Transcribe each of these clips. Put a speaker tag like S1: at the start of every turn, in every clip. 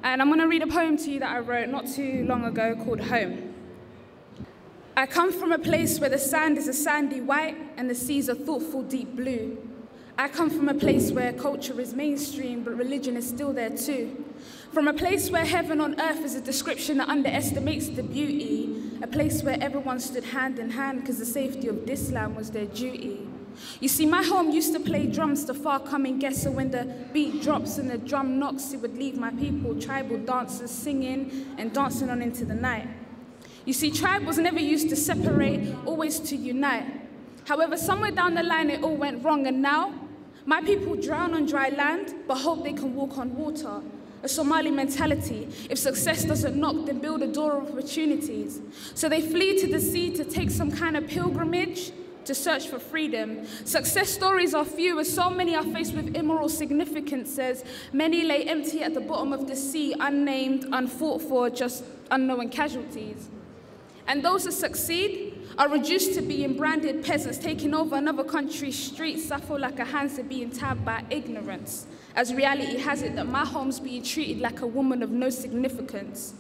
S1: And I'm going to read a poem to you that I wrote not too long ago called Home. I come from a place where the sand is a sandy white and the seas are thoughtful deep blue. I come from a place where culture is mainstream, but religion is still there too. From a place where heaven on earth is a description that underestimates the beauty. A place where everyone stood hand in hand because the safety of this land was their duty. You see, my home used to play drums to far-coming guests, so when the beat drops and the drum knocks, it would leave my people, tribal dancers, singing and dancing on into the night. You see, tribe was never used to separate, always to unite. However, somewhere down the line, it all went wrong, and now my people drown on dry land, but hope they can walk on water. A Somali mentality. If success doesn't knock, then build a door of opportunities. So they flee to the sea to take some kind of pilgrimage to search for freedom. Success stories are few, as so many are faced with immoral significances. Many lay empty at the bottom of the sea, unnamed, unfought for, just unknown casualties. And those that succeed are reduced to being branded peasants, taking over another country's streets, suffer like a hands are being tabbed by ignorance, as reality has it that my home's being treated like a woman of no significance.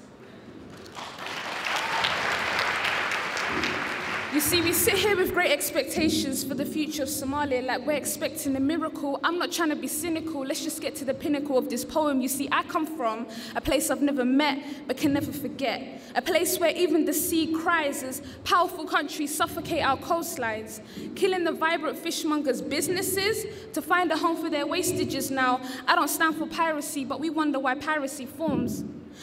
S1: You see, we sit here with great expectations for the future of Somalia, like we're expecting a miracle. I'm not trying to be cynical, let's just get to the pinnacle of this poem. You see, I come from a place I've never met, but can never forget. A place where even the sea cries as powerful countries suffocate our coastlines, killing the vibrant fishmongers' businesses to find a home for their wastages now. I don't stand for piracy, but we wonder why piracy forms.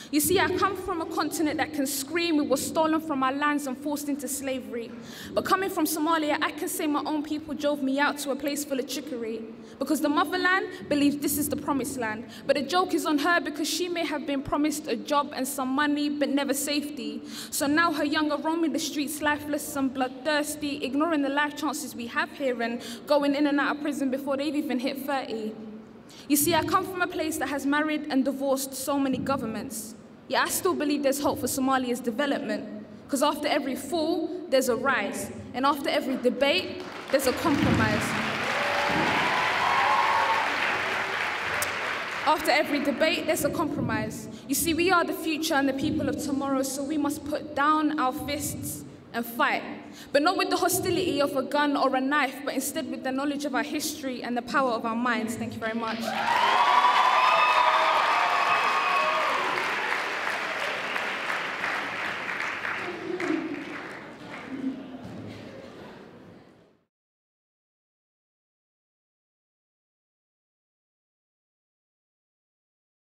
S1: You see, I come from a continent that can scream we were stolen from our lands and forced into slavery. But coming from Somalia, I can say my own people drove me out to a place full of trickery. Because the motherland believes this is the promised land. But the joke is on her because she may have been promised a job and some money, but never safety. So now her young are roaming the streets lifeless and bloodthirsty, ignoring the life chances we have here and going in and out of prison before they've even hit 30. You see, I come from a place that has married and divorced so many governments. Yet I still believe there's hope for Somalia's development. Because after every fall, there's a rise. And after every debate, there's a compromise. After every debate, there's a compromise. You see, we are the future and the people of tomorrow, so we must put down our fists and fight. But not with the hostility of a gun or a knife, but instead with the knowledge of our history and the power of our minds. Thank you very much.